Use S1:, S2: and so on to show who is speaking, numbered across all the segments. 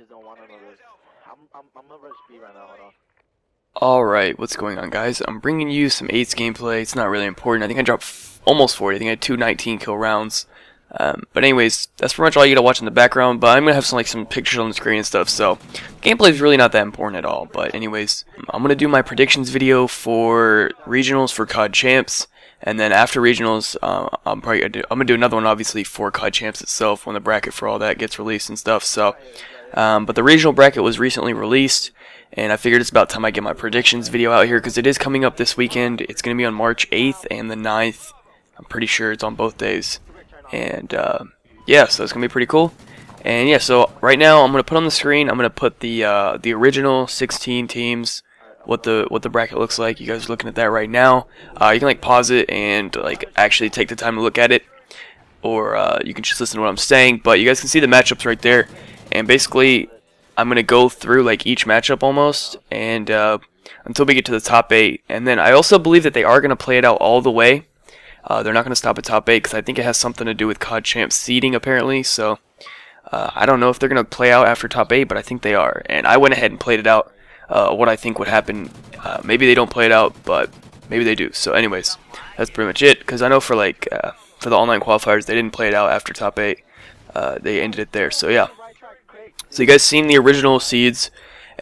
S1: just don't want to know this. I'm gonna rush B right now. Hold on.
S2: Alright, what's going on, guys? I'm bringing you some 8s gameplay. It's not really important. I think I dropped almost 40. I think I had two 19 kill rounds. But anyways, that's pretty much all you gotta watch in the background. But I'm gonna have some pictures on the screen and stuff, so gameplay is really not that important at all. But anyways, I'm gonna do my predictions video for regionals for COD Champs, and then after regionals, I'm gonna do another one obviously for COD Champs itself when the bracket for all that gets released and stuff. So, but the regional bracket was recently released, and I figured it's about time I get my predictions video out here because it is coming up this weekend. It's gonna be on March 8th and the 9th. I'm pretty sure it's on both days. And yeah, so it's gonna be pretty cool. And yeah, so right now I'm gonna put on the screen. I'm gonna put the original 16 teams, what the bracket looks like. You guys are looking at that right now. You can like pause it and like actually take the time to look at it, or you can just listen to what I'm saying. But you guys can see the matchups right there. And basically, I'm gonna go through like each matchup almost, and until we get to the top 8. And then I also believe that they are gonna play it out all the way. They're not going to stop at top 8 because I think it has something to do with COD Champs seeding apparently. So I don't know if they're going to play out after top 8, but I think they are. And I went ahead and played it out what I think would happen. Maybe they don't play it out, but maybe they do. So anyways, that's pretty much it. Because I know for like for the online qualifiers, they didn't play it out after top 8. They ended it there. So yeah. So you guys seen the original seeds.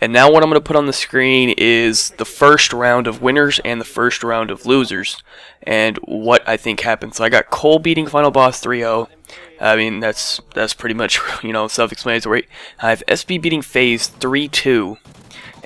S2: And now what I'm going to put on the screen is the first round of winners and the first round of losers, and what I think happened. So I got Cole beating Final Boss 3-0. I mean, that's pretty much, you know, self-explanatory. I have SB beating FaZe 3-2.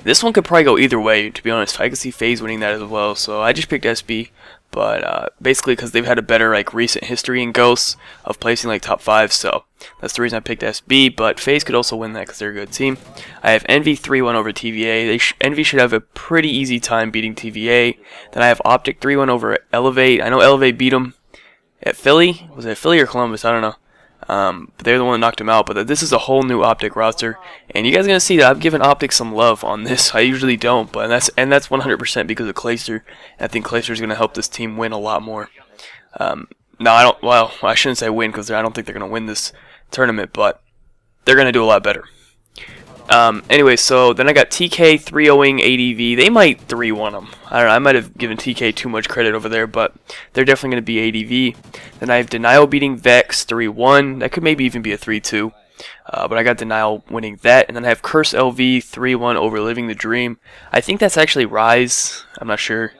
S2: This one could probably go either way, to be honest. I could see FaZe winning that as well, so I just picked SB. But basically because they've had a better like recent history in Ghosts of placing like top 5, so that's the reason I picked SB. But FaZe could also win that because they're a good team. I have Envy 3-1 over TVA. Envy should have a pretty easy time beating TVA. Then I have Optic 3-1 over Elevate. I know Elevate beat them at Philly. Was it Philly or Columbus? I don't know. But they're the one that knocked him out. But this is a whole new Optic roster, and you guys are gonna see that I've given Optic some love on this. I usually don't, but that's 100% because of Clayster. And I think Clayster is gonna help this team win a lot more. No, I don't. Well, I shouldn't say win because I don't think they're gonna win this tournament, but they're gonna do a lot better. Anyway, so then I got TK 3-0ing ADV. They might 3-1 them. I don't know. I might have given TK too much credit over there, but they're definitely going to be ADV. Then I have Denial beating Vex 3-1. That could maybe even be a 3-2. But I got Denial winning that. And then I have Curse LV 3-1 over Living the Dream. I think that's actually Rise. I'm not sure.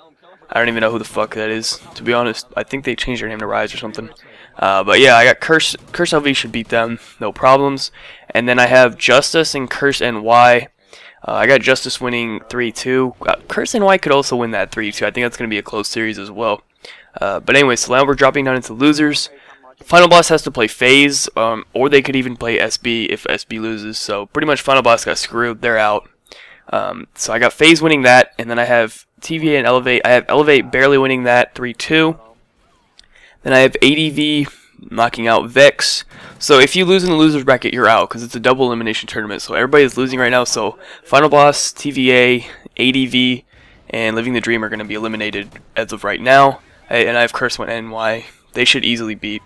S2: I don't even know who the fuck that is, to be honest. I think they changed their name to Rise or something. But yeah, I got Curse LV should beat them, no problems. And then I have Justice and Curse NY. I got Justice winning 3-2. Curse NY could also win that 3-2. I think that's going to be a close series as well. But anyway, so now we're dropping down into losers. Final Boss has to play FaZe, or they could even play SB if SB loses. So pretty much Final Boss got screwed. They're out. So I got FaZe winning that, and then I have TVA and Elevate. I have Elevate barely winning that 3-2. Then I have ADV knocking out Vex. So if you lose in the losers bracket, you're out because it's a double elimination tournament. So everybody is losing right now. So Final Boss, TVA, ADV, and Living the Dream are going to be eliminated as of right now. And I have Curse NY. They should easily beat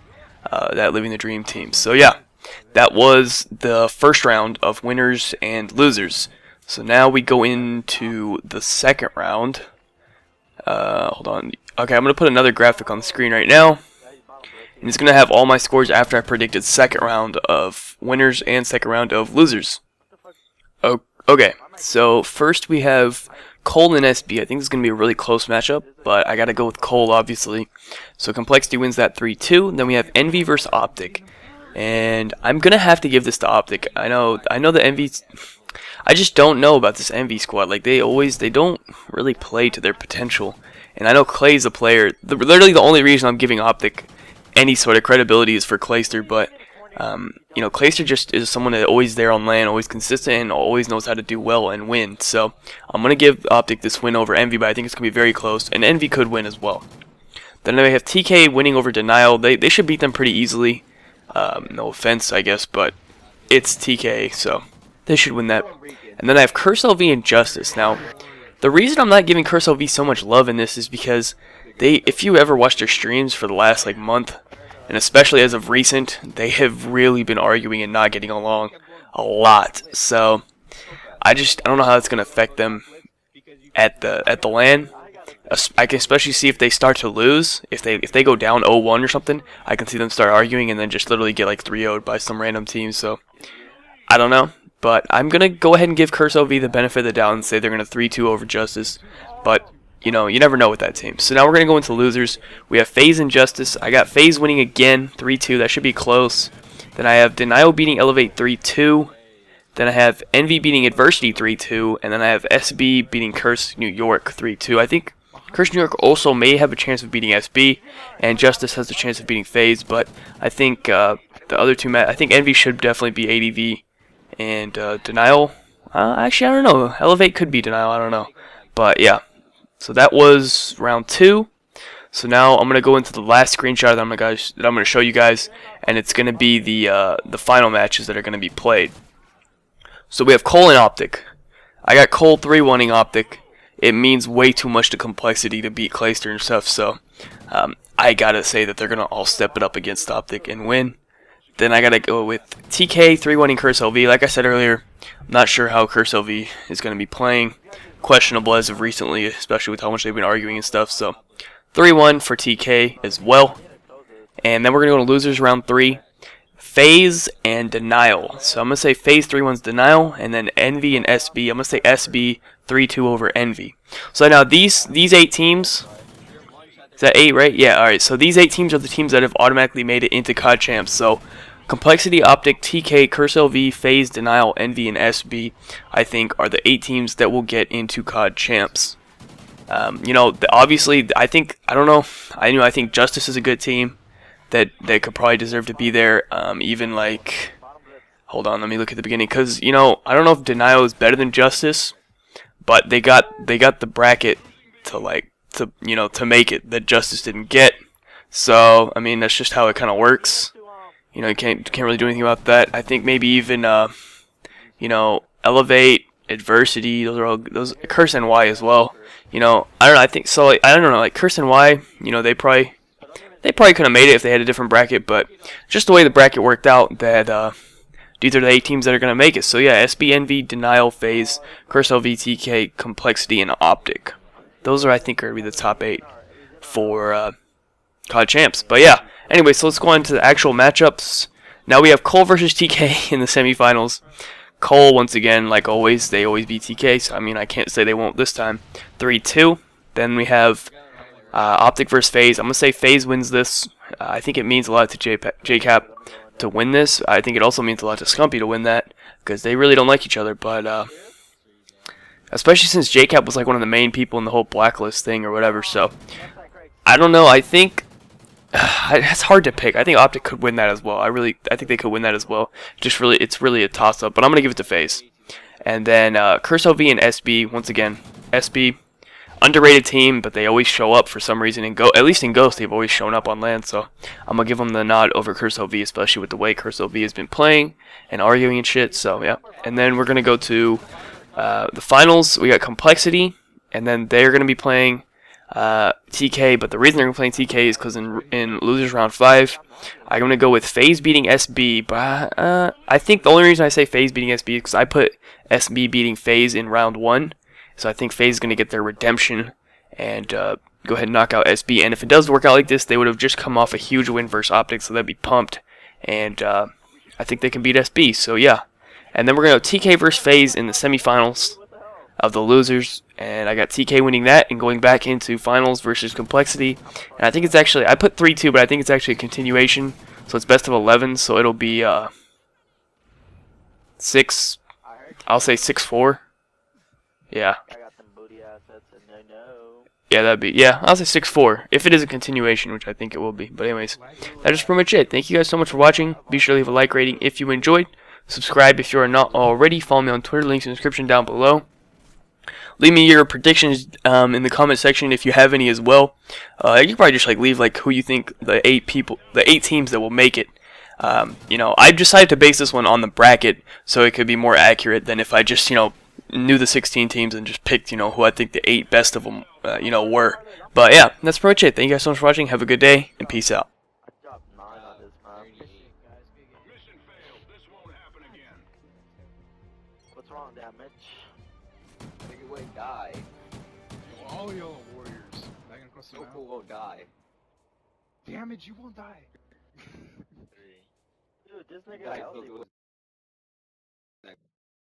S2: that Living the Dream team. So yeah, that was the first round of winners and losers. So now we go into the second round. Hold on. Okay, I'm going to put another graphic on the screen right now. And it's going to have all my scores after I predicted second round of winners and second round of losers. Okay, so first we have Cole and SB. I think this is going to be a really close matchup, but I got to go with Cole, obviously. So Complexity wins that 3-2. Then we have Envy versus Optic. And I'm going to have to give this to Optic. I know the Envy... I just don't know about this Envy squad. Like, they don't really play to their potential. And I know Clay's a player. Literally the only reason I'm giving Optic any sort of credibility is for Clayster, but you know, Clayster just is someone that always there on LAN, always consistent, and always knows how to do well and win. So I'm gonna give Optic this win over Envy, but I think it's gonna be very close, and Envy could win as well. Then we have TK winning over Denial. They should beat them pretty easily. No offense, I guess, but it's TK, so they should win that. And then I have Curse LV and Justice. Now, the reason I'm not giving Curse LV so much love in this is because if you ever watched their streams for the last like month, and especially as of recent, they have really been arguing and not getting along. a lot. So I don't know how it's gonna affect them at the LAN. I can especially see if they start to lose, if they go down 0-1 or something. I can see them start arguing and then just literally get like 3-0'd by some random team. So I don't know, but I'm gonna go ahead and give CurseOV the benefit of the doubt and say they're gonna 3-2 over Justice. But you know, you never know with that team. So now we're gonna go into losers. We have FaZe and Justice. I got FaZe winning again, 3-2. That should be close. Then I have Denial beating Elevate 3-2. Then I have Envy beating Adversity 3-2. And then I have SB beating Curse New York 3-2. I think Curse New York also may have a chance of beating SB, and Justice has a chance of beating FaZe. But I think the other two, I think Envy should definitely be ADV, and Denial. Actually, I don't know. Elevate could be Denial. I don't know. But yeah. So that was round 2. So now I'm gonna go into the last screenshot that I'm gonna show you guys, and it's gonna be the final matches that are gonna be played. So we have Cole and Optic. I got Cole 3-1ing Optic. It means way too much to Complexity to beat Clayster and stuff. So I gotta say that they're gonna all step it up against Optic and win. Then I gotta go with TK 3-1ing CurseOV. Like I said earlier, I'm not sure how CurseOV is gonna be playing. Questionable as of recently, especially with how much they've been arguing and stuff. So 3-1 for TK as well. And then we're going to go to losers round 3. FaZe and Denial. So I'm going to say FaZe 3-1's Denial, and then Envy and SB. I'm going to say SB 3-2 over Envy. So now these 8 teams, is that 8, right? Yeah, alright. So these 8 teams are the teams that have automatically made it into COD Champs. So Complexity, Optic, TK, CurseLV, FaZe, Denial, Envy, and SB, I think, are the 8 teams that will get into COD Champs. You know, obviously, I think Justice is a good team that they could probably deserve to be there. Even like, hold on, let me look at the beginning, because you know, I don't know if Denial is better than Justice, but they got the bracket to make it that Justice didn't get. So I mean, that's just how it kind of works. You know, you can't really do anything about that. I think maybe even you know, Elevate, Adversity, those Curse NY as well. You know, I don't know. I think so. Like, I don't know. Like Curse NY, you know, they probably could have made it if they had a different bracket. But just the way the bracket worked out, that these are the 8 teams that are gonna make it. So yeah, SB, Envy, Denial, FaZe, CurseLV, TK, Complexity, and Optic. Those are, I think, are gonna be the top 8 for COD Champs. But yeah. Anyway, so let's go on to the actual matchups. Now we have Cole versus TK in the semifinals. Cole, once again, like always, they always beat TK, so I mean, I can't say they won't this time. 3-2. Then we have Optic versus FaZe. I'm going to say FaZe wins this. I think it means a lot to JCap to win this. I think it also means a lot to Scumpy to win that, because they really don't like each other, but especially since JCap was like one of the main people in the whole Blacklist thing or whatever, so I don't know. I think it's hard to pick. I think Optic could win that as well. I think they could win that as well. It's really a toss-up, but I'm gonna give it to FaZe. And then CurseOV and SB. Once again, SB, underrated team, but they always show up for some reason. At least in Ghost, they've always shown up on LAN. So I'm gonna give them the nod over CurseOV, especially with the way CurseOV has been playing and arguing and shit. So yeah. And then we're gonna go to the finals. We got Complexity, and then they're gonna be playing TK, but the reason they're playing TK is because in losers round 5, I'm gonna go with FaZe beating SB. But I think the only reason I say FaZe beating SB is because I put SB beating FaZe in round 1, so I think FaZe is gonna get their redemption and go ahead and knock out SB. And if it does work out like this, they would have just come off a huge win versus Optic, so they'd be pumped. And I think they can beat SB. So yeah. And then we're gonna go TK versus FaZe in the semifinals of the losers, and I got TK winning that and going back into finals versus Complexity. And I think it's actually, I put 3-2, but I think it's actually a continuation, so it's best of 11, so it'll be 6, I'll say 6-4. Yeah. Yeah, that'd be, yeah, I'll say 6-4, if it is a continuation, which I think it will be. But anyways, that is pretty much it. Thank you guys so much for watching. Be sure to leave a like rating if you enjoyed. Subscribe if you are not already. Follow me on Twitter, links in the description down below. Leave me your predictions in the comment section if you have any as well. You can probably just like leave like who you think the 8 teams that will make it. You know, I decided to base this one on the bracket so it could be more accurate than if I just, you know, knew the 16 teams and just picked, you know, who I think the 8 best of them, you know, were. But yeah, that's pretty much it. Thank you guys so much for watching. Have a good day and peace out.
S1: wrong, damage.
S3: Nigga won't die.
S4: All y'all are warriors. Not gonna cross you
S3: Goku
S4: out.
S3: won't die.
S4: Damage, you won't die.
S1: Dude, this nigga
S3: Guys,
S1: healthy.
S3: Goku